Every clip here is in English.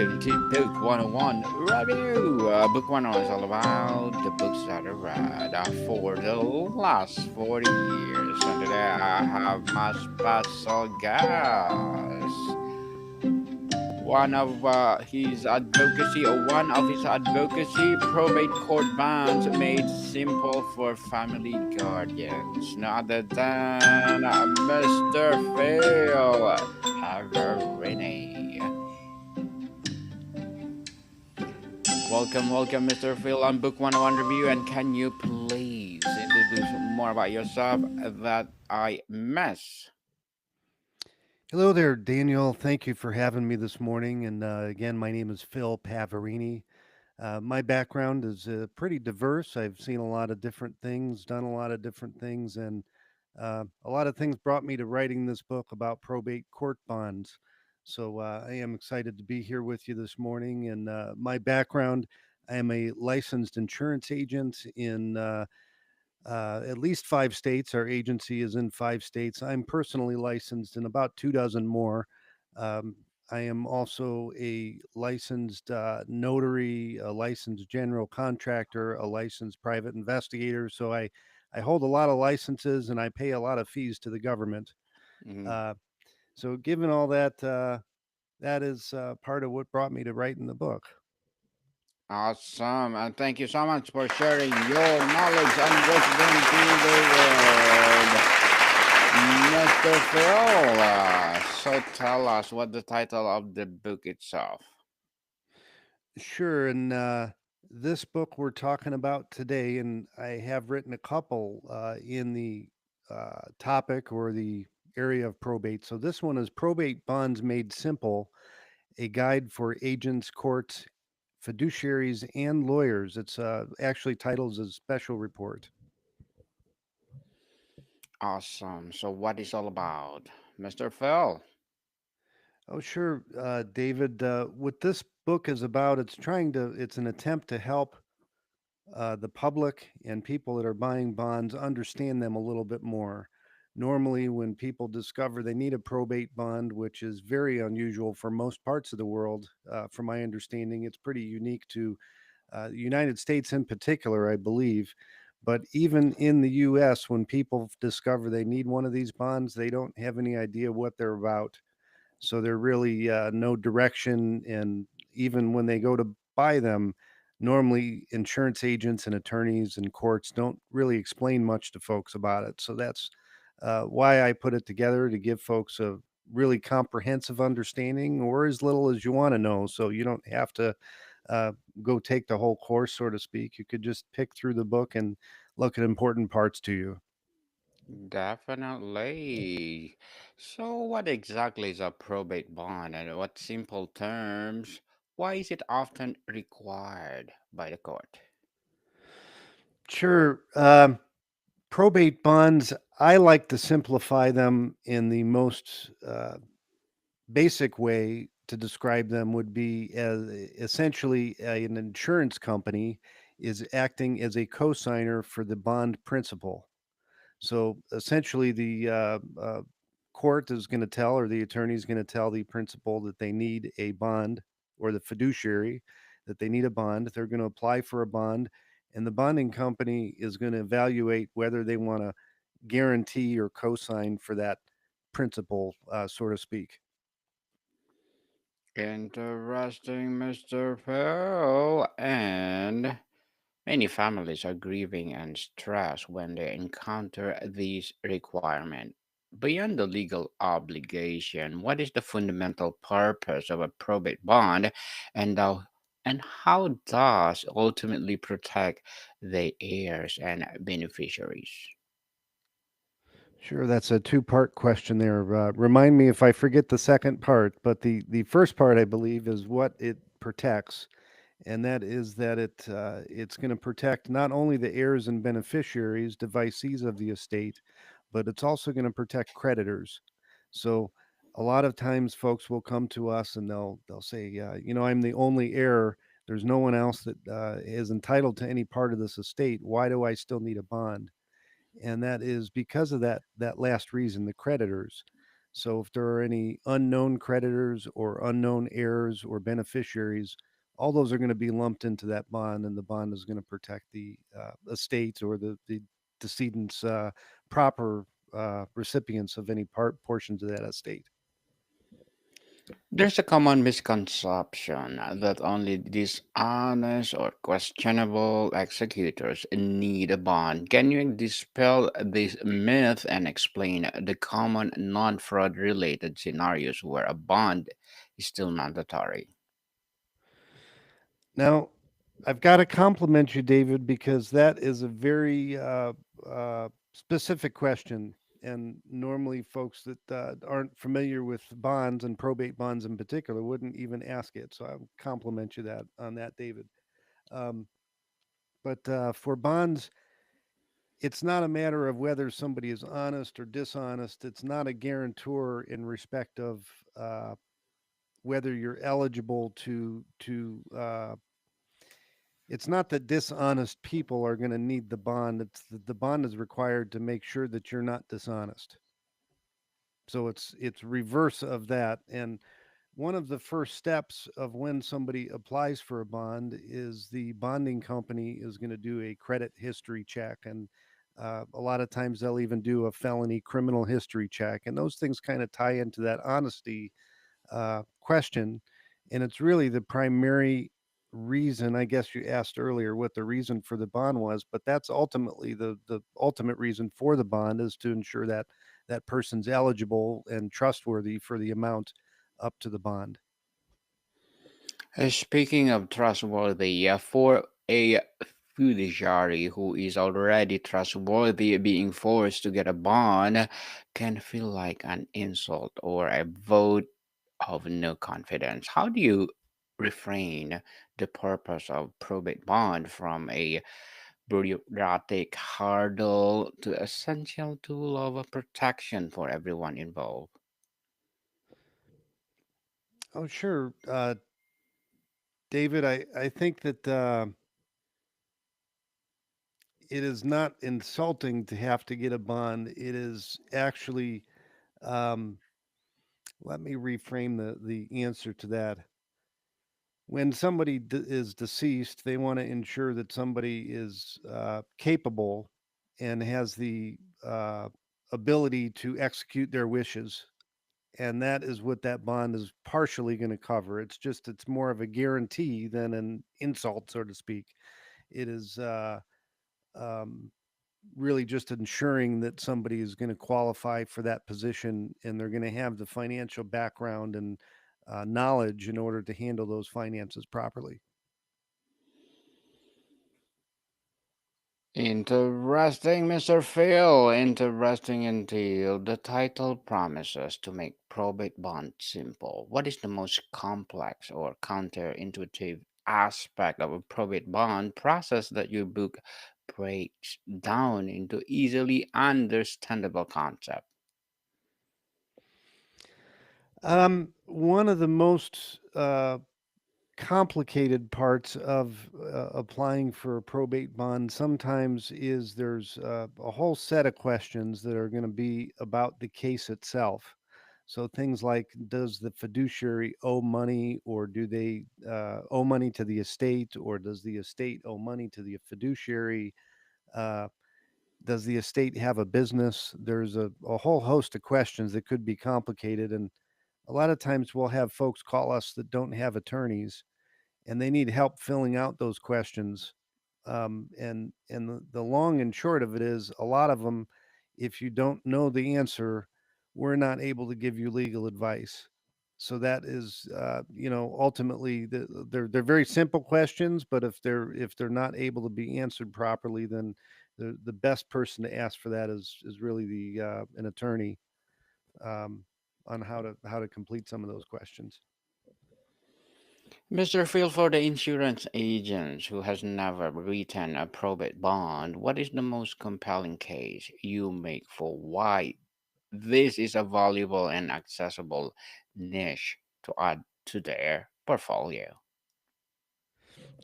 welcome to Book 101 Review. Book 101 is all about the books that I read for the last 40 years. And today I have my special guest. One of his advocacy, probate court bonds made simple for family guardians. None other than Mr. Phil Pavarini. Welcome, Mr. Phil, on Book 101 Review. And can you please introduce more about yourself that I miss? Hello there, Daniel. Thank you for having me this morning. And again, my name is Phil Pavarini. My background is pretty diverse. I've seen a lot of different things, done a lot of different things, and a lot of things brought me to writing this book about probate court bonds. So I am excited to be here with you this morning. And my background, I am a licensed insurance agent in at least 5 states. Our agency is in 5 states. I'm personally licensed in about 2 dozen more. Um, I am also a licensed notary, a licensed general contractor, a licensed private investigator. So I hold a lot of licenses and I pay a lot of fees to the government. Mhm. Uh, so, given all that, that is part of what brought me to writing the book. Awesome. And thank you so much for sharing your knowledge and wisdom to the world, Mr. Phil. So tell us what the title of the book itself. Sure. And this book we're talking about today, and I have written a couple in the topic or the area of probate. So this one is Probate Bonds Made Simple, a guide for agents, courts, fiduciaries, and lawyers. It's actually titled as a special report. Awesome. So what is all about, Mr. Phil? Oh, sure, David. What this book is about, it's an attempt to help the public and people that are buying bonds understand them a little bit more. Normally, when people discover they need a probate bond, which is very unusual for most parts of the world, from my understanding, it's pretty unique to the United States in particular, I believe. But even in the US, when people discover they need one of these bonds, they don't have any idea what they're about. So they're really no direction. And even when they go to buy them, normally insurance agents and attorneys and courts don't really explain much to folks about it. So that's why I put it together to give folks a really comprehensive understanding or as little as you want to know. So you don't have to uh, go take the whole course, so to speak. You could just pick through the book and look at important parts to you. Definitely. So what exactly is a probate bond and what simple terms? Why is it often required by the court? Sure. Probate bonds, I like to simplify them in the most basic way to describe them would be as essentially an insurance company is acting as a cosigner for the bond principal. So essentially, the court is going to tell, or the attorney is going to tell the principal that they need a bond, or the fiduciary that they need a bond. They're going to apply for a bond, and the bonding company is going to evaluate whether they want to guarantee or co-sign for that principal, so to speak. Interesting, Mr. Phil. And many families are grieving and stressed when they encounter these requirements. Beyond the legal obligation, what is the fundamental purpose of a probate bond and how does ultimately protect the heirs and beneficiaries? Sure, that's a two-part question there. Remind me if I forget the second part, but the first part I believe is what it protects, and that is that it's going to protect not only the heirs and beneficiaries, devisees of the estate, but it's also going to protect creditors. So a lot of times folks will come to us and they'll say, I'm the only heir. There's no one else that is entitled to any part of this estate. Why do I still need a bond? And that is because of that last reason, the creditors. So if there are any unknown creditors or unknown heirs or beneficiaries, all those are going to be lumped into that bond, and the bond is going to protect the estates or the decedent's proper recipients of any portions of that estate. There's a common misconception that only dishonest or questionable executors need a bond. Can you dispel this myth and explain the common non fraud related scenarios where a bond is still mandatory? Now, I've got to compliment you, David, because that is a very specific question. And normally, folks that aren't familiar with bonds and probate bonds in particular wouldn't even ask it. So I compliment you that on that, David. Um, but for bonds, it's not a matter of whether somebody is honest or dishonest. It's not a guarantor in respect of whether you're eligible to it's not that dishonest people are going to need the bond. It's the bond is required to make sure that you're not dishonest. So it's reverse of that. And one of the first steps of when somebody applies for a bond is the bonding company is going to do a credit history check, and a lot of times they'll even do a felony criminal history check, and those things kind of tie into that honesty question. And it's really the primary reason. I guess you asked earlier what the reason for the bond was, but that's ultimately the ultimate reason for the bond is to ensure that that person's eligible and trustworthy for the amount up to the bond. Speaking of trustworthy, for a fiduciary who is already trustworthy, being forced to get a bond can feel like an insult or a vote of no confidence. How do you refrain the purpose of probate bond from a bureaucratic hurdle to essential tool of protection for everyone involved? Oh, sure, David. I think that it is not insulting to have to get a bond. It is actually. Um, Let me reframe the answer to that. When somebody is deceased, they want to ensure that somebody is capable and has the uh, ability to execute their wishes. And that is what that bond is partially going to cover. It's more of a guarantee than an insult, so to speak. It is um, really just ensuring that somebody is going to qualify for that position and they're going to have the financial background and knowledge in order to handle those finances properly. Interesting, Mr. Phil. Interesting indeed. The title promises to make probate bond simple. What is the most complex or counterintuitive aspect of a probate bond process that your book breaks down into easily understandable concept? One of the most complicated parts of applying for a probate bond sometimes is there's a whole set of questions that are going to be about the case itself. So things like, does the fiduciary owe money, or do they owe money to the estate, or does the estate owe money to the fiduciary? Uh, does the estate have a business? There's a whole host of questions that could be complicated. And a lot of times we'll have folks call us that don't have attorneys and they need help filling out those questions. And the long and short of it is, a lot of them, if you don't know the answer, we're not able to give you legal advice. So that is, ultimately, they're very simple questions, but if they're not able to be answered properly, then the best person to ask for that is really the an attorney um, on how to complete some of those questions. Mr. Phil, for the insurance agent who has never written a probate bond, what is the most compelling case you make for why this is a valuable and accessible niche to add to their portfolio?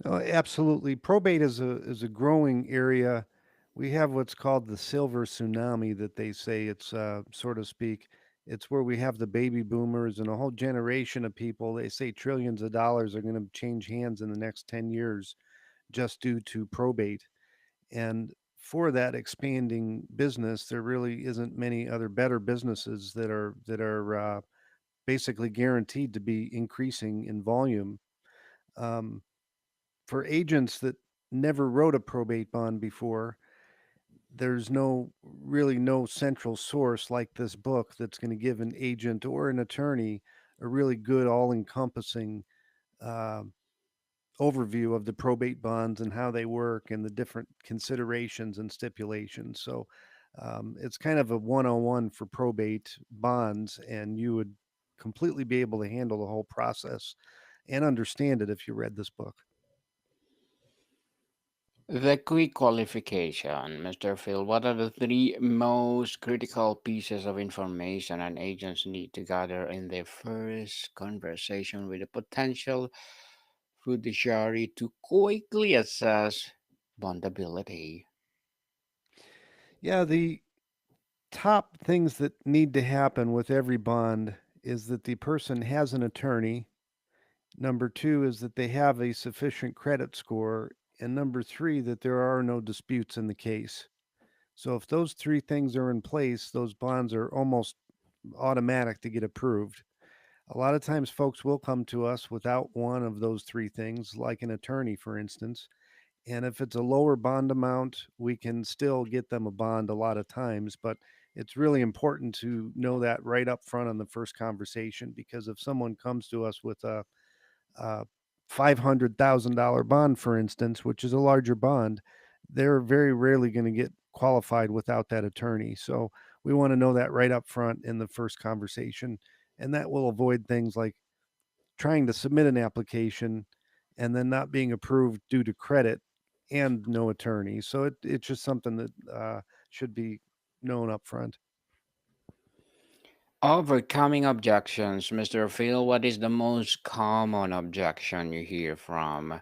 Oh, absolutely. Probate is a growing area. We have what's called the silver tsunami that they say it's so to speak. It's where we have the baby boomers and a whole generation of people. They say trillions of dollars are going to change hands in the next 10 years just due to probate. And for that expanding business, there really isn't many other better businesses that are basically guaranteed to be increasing in volume. Um, for agents that never wrote a probate bond before, there's no central source like this book that's going to give an agent or an attorney a really good all-encompassing uh, overview of the probate bonds and how they work and the different considerations and stipulations. So it's kind of a 101 for probate bonds, and you would completely be able to handle the whole process and understand it if you read this book. The quick qualification, Mr. Phil. What are the three most critical pieces of information an agents need to gather in their first conversation with a potential fiduciary to quickly assess bondability? Yeah, the top things that need to happen with every bond is that the person has an attorney. Number two is that they have a sufficient credit score. And number three, that there are no disputes in the case. So if those three things are in place, those bonds are almost automatic to get approved. A lot of times, folks will come to us without one of those three things, like an attorney, for instance. And if it's a lower bond amount, we can still get them a bond a lot of times. But it's really important to know that right up front on the first conversation, because if someone comes to us with a $500,000 bond, for instance, which is a larger bond, they're very rarely going to get qualified without that attorney. So we want to know that right up front in the first conversation. And that will avoid things like trying to submit an application and then not being approved due to credit and no attorney. So it's just something that should be known up front. Overcoming objections, Mr. Phil. What is the most common objection you hear from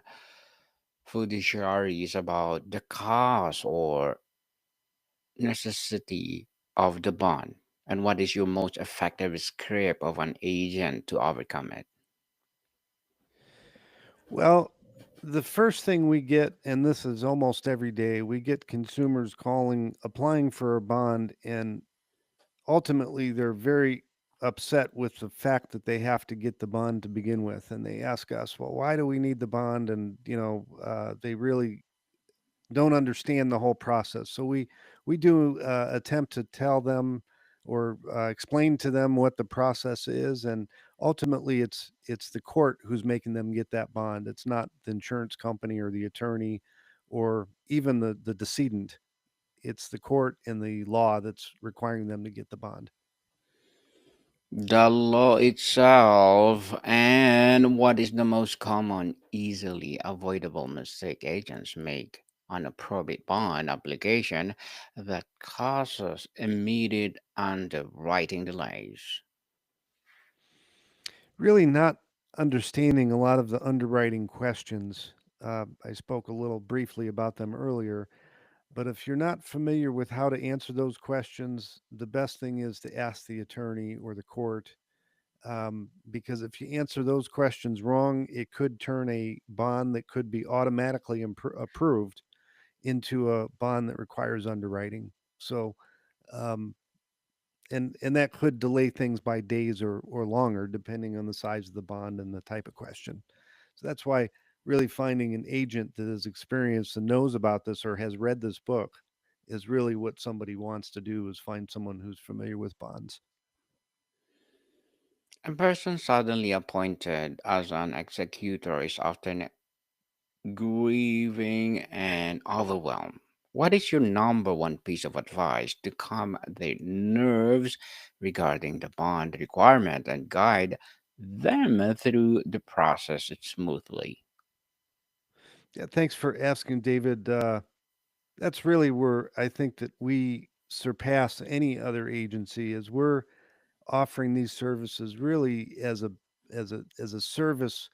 fiduciaries about the cost or necessity of the bond? And what is your most effective script of an agent to overcome it? Well, the first thing we get, and this is almost every day, we get consumers calling, applying for a bond, and ultimately they're very upset with the fact that they have to get the bond to begin with. And they ask us, well, why do we need the bond? And, they really don't understand the whole process. So we do attempt to tell them or explain to them what the process is, and ultimately it's the court who's making them get that bond. It's not the insurance company or the attorney or even the decedent. It's the court and the law that's requiring them to get the bond. The law itself, and what is the most common, easily avoidable mistake agents make on a probate bond application that causes immediate underwriting delays? Really not understanding a lot of the underwriting questions. I spoke a little briefly about them earlier. But if you're not familiar with how to answer those questions, the best thing is to ask the attorney or the court. Because if you answer those questions wrong, it could turn a bond that could be automatically approved into a bond that requires underwriting. So, um, and that could delay things by days or longer, depending on the size of the bond and the type of question. So that's why really finding an agent that is experienced and knows about this or has read this book is really what somebody wants to do, is find someone who's familiar with bonds. A person suddenly appointed as an executor is often grieving and overwhelmed. What is your number one piece of advice to calm their nerves regarding the bond requirement and guide them through the process smoothly? Yeah, thanks for asking, David. That's really where I think that we surpass any other agency, is we're offering these services really as a service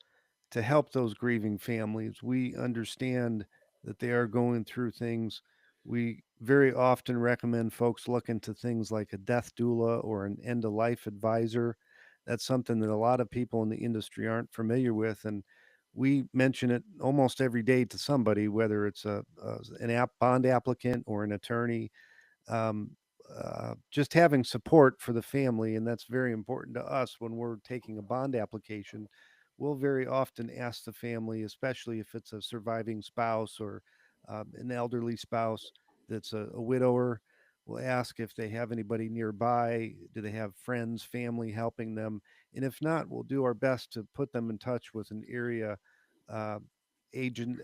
to help those grieving families. We understand that they are going through things. We very often recommend folks look into things like a death doula or an end of life advisor. That's something that a lot of people in the industry aren't familiar with. And we mention it almost every day to somebody, whether it's an bond applicant or an attorney. um, just having support for the family, and that's very important to us when we're taking a bond application. We'll very often ask the family, especially if it's a surviving spouse or an elderly spouse that's a widower. We'll ask if they have anybody nearby. Do they have friends, family helping them? And if not, we'll do our best to put them in touch with an area uh, agent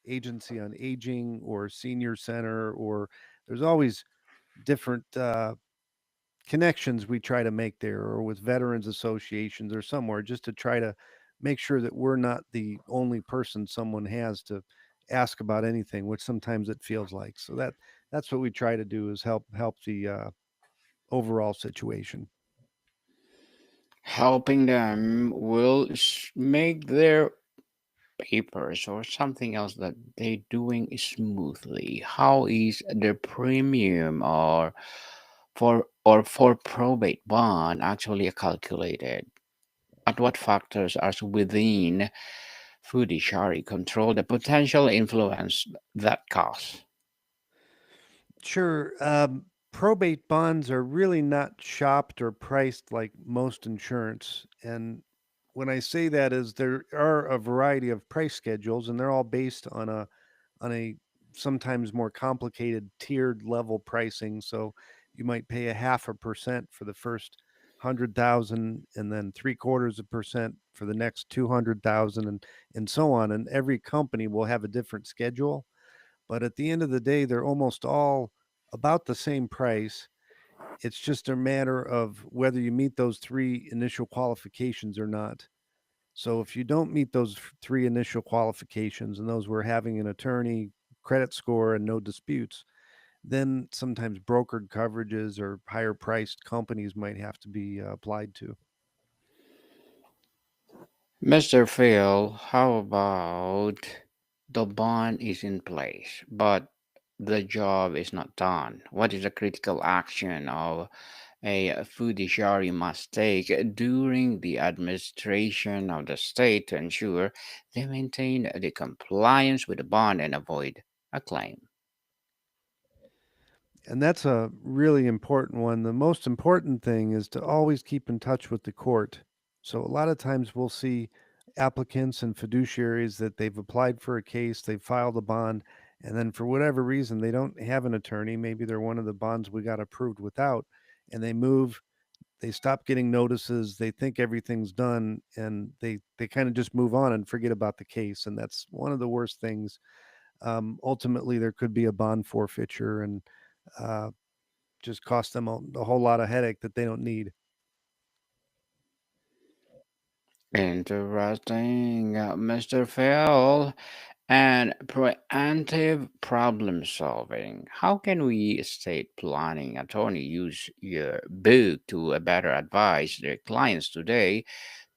agency on aging or senior center, or there's always different connections we try to make there, or with veterans associations or somewhere, just to try to make sure that we're not the only person someone has to ask about anything, which sometimes it feels like. So that's what we try to do, is help the overall situation. Helping them will make their papers or something else that they're doing smoothly. How is the premium or for probate bond actually calculated? At what factors are within fiduciary control the potential influence that cost? Sure. Probate bonds are really not shopped or priced like most insurance. And when I say that, is there are a variety of price schedules, and they're all based on a sometimes more complicated tiered level pricing. So you might pay a half a percent for the first 100,000, and then three quarters of percent for the next 200,000, and so on. And every company will have a different schedule, but at the end of the day, they're almost all about the same price. It's just a matter of whether you meet those three initial qualifications or not. So if you don't meet those three initial qualifications, and those were having an attorney, credit score, and no disputes, then sometimes brokered coverages or higher priced companies might have to be applied to. Mr. Phil, how about the bond is in place, but the job is not done? What is the critical action of a fiduciary must take during the administration of the state to ensure they maintain the compliance with the bond and avoid a claim? And that's a really important one. The most important thing is to always keep in touch with the court. So a lot of times we'll see applicants and fiduciaries that they've applied for a case, they've filed a bond, and then for whatever reason they don't have an attorney. Maybe they're one of the bonds we got approved without, and they move, they stop getting notices, they think everything's done, and they kind of just move on and forget about the case. And that's one of the worst things. Ultimately, there could be a bond forfeiture, and uh, just cost them a whole lot of headache that they don't need. Interesting, Mr. Phil. And preemptive problem solving. How can we estate planning attorney use your book to better advise their clients today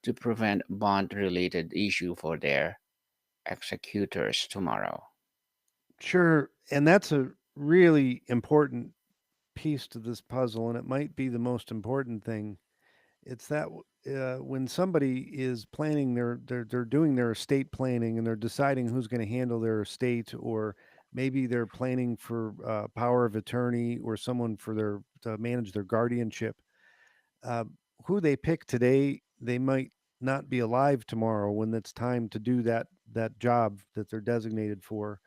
to prevent bond related issue for their executors tomorrow? Sure, and that's a really important piece to this puzzle, and it might be the most important thing. It's that when somebody is planning they're doing their estate planning, and they're deciding who's going to handle their estate, or maybe they're planning for power of attorney or someone for their to manage their guardianship. uh, who they pick today, they might not be alive tomorrow when it's time to do that job that they're designated for,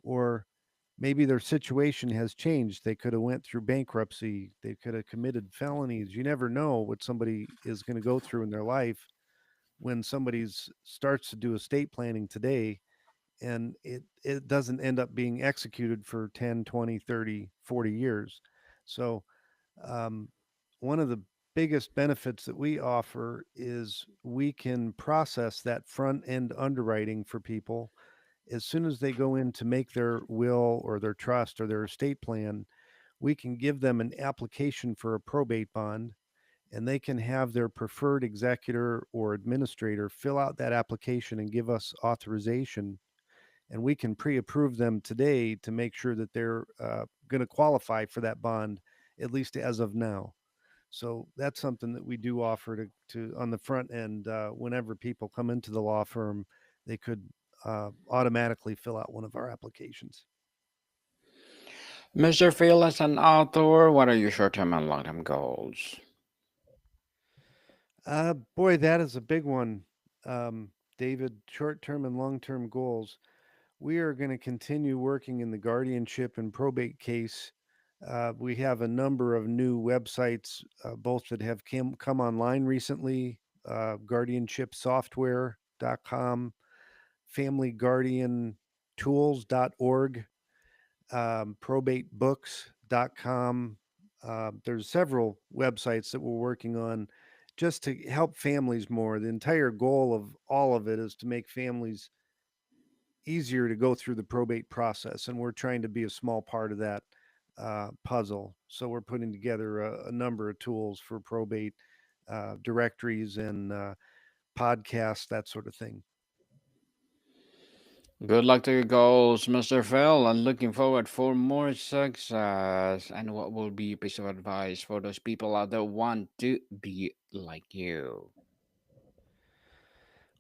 or maybe their situation has changed. They could have went through bankruptcy. They could have committed felonies. You never know what somebody is going to go through in their life when somebody's starts to do estate planning today, and it doesn't end up being executed for 10, 20, 30, 40 years. So um, one of the biggest benefits that we offer is we can process that front end underwriting for people as soon as they go in to make their will or their trust or their estate plan. We can give them an application for a probate bond, and they can have their preferred executor or administrator fill out that application and give us authorization. and we can pre-approve them today to make sure that they're going to qualify for that bond, at least as of now. So that's something that we do offer to on the front end. Whenever people come into the law firm, they could automatically fill out one of our applications. Mr. Phil, as an author, what are your short term and long term goals? Boy, that is a big one, um, David. Short-term and long-term goals. We are going to continue working in the guardianship and probate case. We have a number of new websites, both that have come online recently, guardianshipsoftware.com, familyguardiantools.org, probatebooks.com. There's several websites that we're working on just to help families more. The entire goal of all of it is to make families easier to go through the probate process, and we're trying to be a small part of that puzzle. So we're putting together a number of tools for probate directories and podcasts, that sort of thing. Good luck to your goals, Mr. Phil, and looking forward for more success. And what will be a piece of advice for those people out there who want to be like you?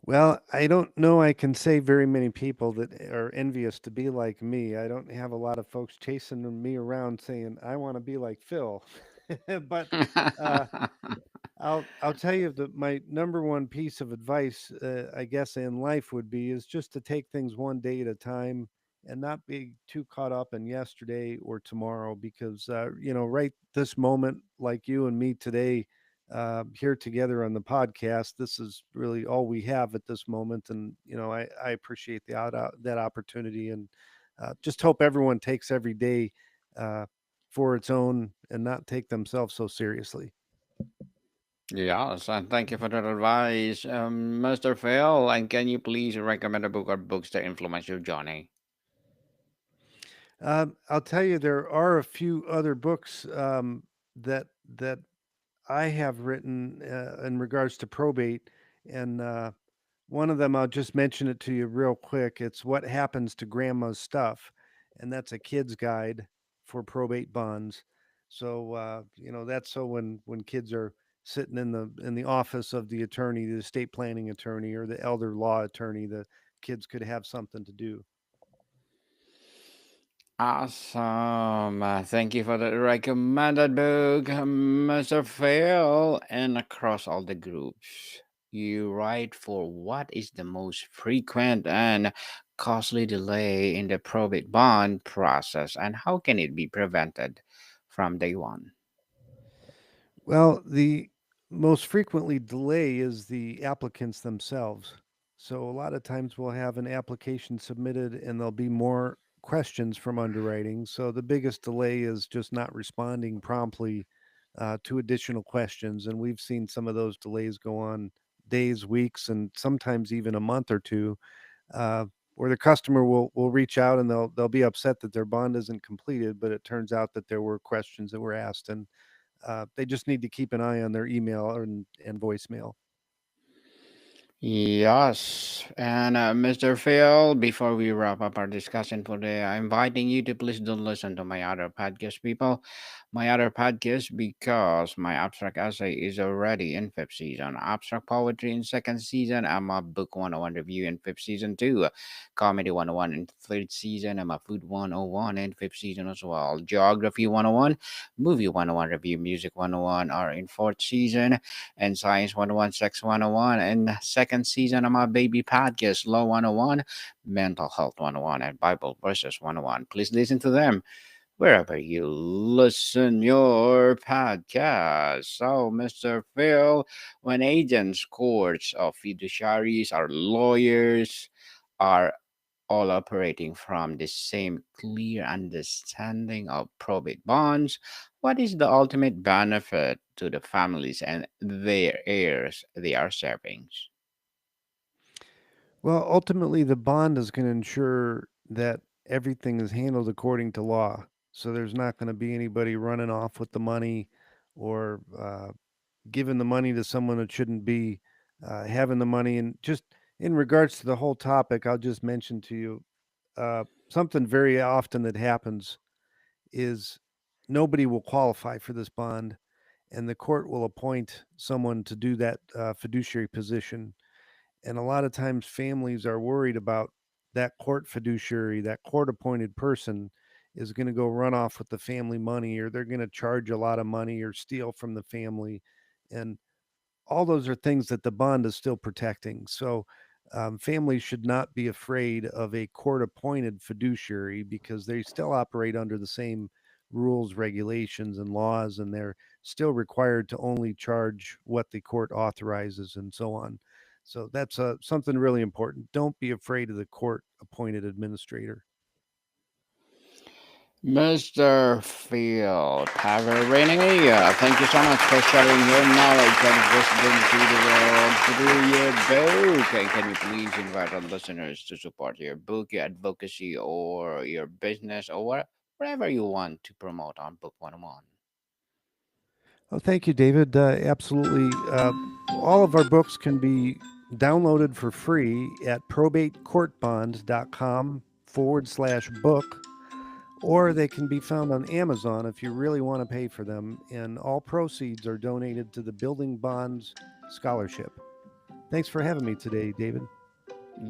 Well, I don't know I can say very many people that are envious to be like me. I don't have a lot of folks chasing me around saying, I want to be like Phil. But uh, I'll tell you that my number one piece of advice, I guess, in life would be is just to take things one day at a time and not be too caught up in yesterday or tomorrow. Because right this moment, like you and me today, here together on the podcast, this is really all we have at this moment, and I appreciate that opportunity, and just hope everyone takes every day uh, for its own and not take themselves so seriously. Yes, and thank you for that advice, Mr. Phil. And can you please recommend a book or books that influence your journey? I'll tell you, there are a few other books that I have written in regards to probate, and one of them I'll just mention it to you real quick. It's "What Happens to Grandma's Stuff," and that's a kid's guide for probate bonds. So that's so when kids are sitting in the office of the attorney, the estate planning attorney, or the elder law attorney, the kids could have something to do. Awesome. Thank you for the recommended book, Mr. Phil. And across all the groups, you write for what is the most frequent and costly delay in the probate bond process, and how can it be prevented from day one? Well, the most frequently delay is the applicants themselves. So a lot of times we'll have an application submitted and there'll be more questions from underwriting. So the biggest delay is just not responding promptly to additional questions. And we've seen some of those delays go on days, weeks, and sometimes even a month or two, uh, where the customer will reach out and they'll be upset that their bond isn't completed, but it turns out that there were questions that were asked, and they just need to keep an eye on their email and voicemail. Yes, and Mr. Phil, before we wrap up our discussion for today, I'm inviting you to please don't listen to my other podcast, people. My other podcast, because my abstract essay is already in fifth season. Abstract poetry in second season. I'm a book 101 review in fifth season too. Comedy 101 in third season. I'm a food 101 in fifth season as well. Geography 101, movie 101 review, music 101 are in fourth season, and Science 101, Sex 101, and second season of my baby podcast, Law 101, Mental Health 101, and Bible Verses 101. Please listen to them wherever you listen your podcast. So, Mr. Phil, when agents, courts, or fiduciaries, or lawyers are all operating from the same clear understanding of probate bonds, what is the ultimate benefit to the families and their heirs they are serving? Well, ultimately, the bond is going to ensure that everything is handled according to law. So there's not going to be anybody running off with the money or giving the money to someone that shouldn't be having the money. And just in regards to the whole topic, I'll just mention to you, something very often that happens is nobody will qualify for this bond, and the court will appoint someone to do that fiduciary position. And a lot of times, families are worried about that court fiduciary, that court appointed person is going to go run off with the family money, or they're going to charge a lot of money or steal from the family. And all those are things that the bond is still protecting. So families should not be afraid of a court appointed fiduciary because they still operate under the same rules, regulations, and laws, and they're still required to only charge what the court authorizes and so on. So that's something really important. Don't be afraid of the court appointed administrator. Mr. Phil Pavarini, thank you so much for sharing your knowledge and wisdom to the world through your book. And can you please invite our listeners to support your book, your advocacy, or your business, or whatever you want to promote on Book 101? Oh, thank you, David. Absolutely. All of our books can be downloaded for free at probatecourtbonds.com/book, or they can be found on Amazon if you really want to pay for them. And all proceeds are donated to the Building Bonds Scholarship. Thanks for having me today, David.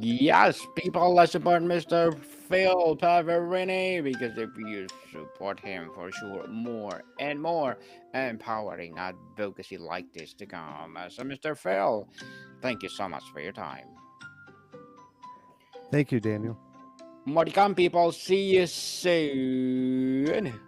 Yes, people, let's support Mr. Phil Pavarini because if you support him, for sure, more and more empowering advocacy like this to come. So, Mr. Phil, thank you so much for your time. Thank you, Daniel. More to come, people. See you soon.